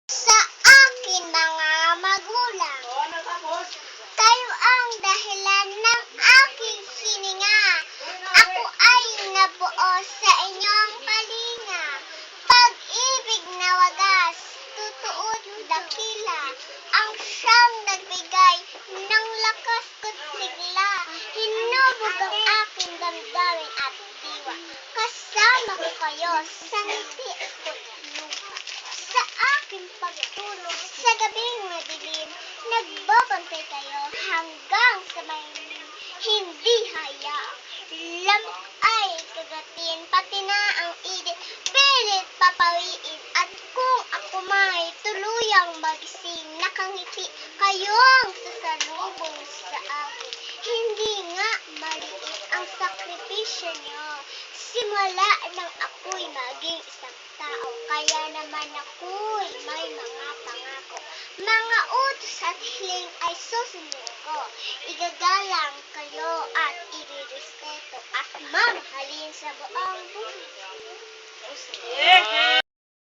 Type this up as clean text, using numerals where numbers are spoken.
Sa akin mga magulang, kayo ang dahilan ng aking hininga. Ako ay nabuo sa inyong kalinga. Pag-ibig na wagas, tutuod dakila, ang siyang nagbigay ng lakas ko't sigla. Hinubog ang aking damdamin at diwa. Kasama ko kayo sa ngiti ko't lupa. Sa aking pagtulog sa gabing madilim, nagbabantay kayo hanggang sa may hindi hayaang lamok ay kagatin, pati na ang init, pilit papawiin. At kung ako may tuluyang magising, nakangiti kayong sasalubong sa akin. Hindi nga maliit ang sakripisyo niyo. Simula nang ako'y maging isang tao, kaya naman ako'y may mga pangako. Mga utos at hiling ay susunod ko. Igagalang kayo at irirespeto at mamahalin sa buong buhay.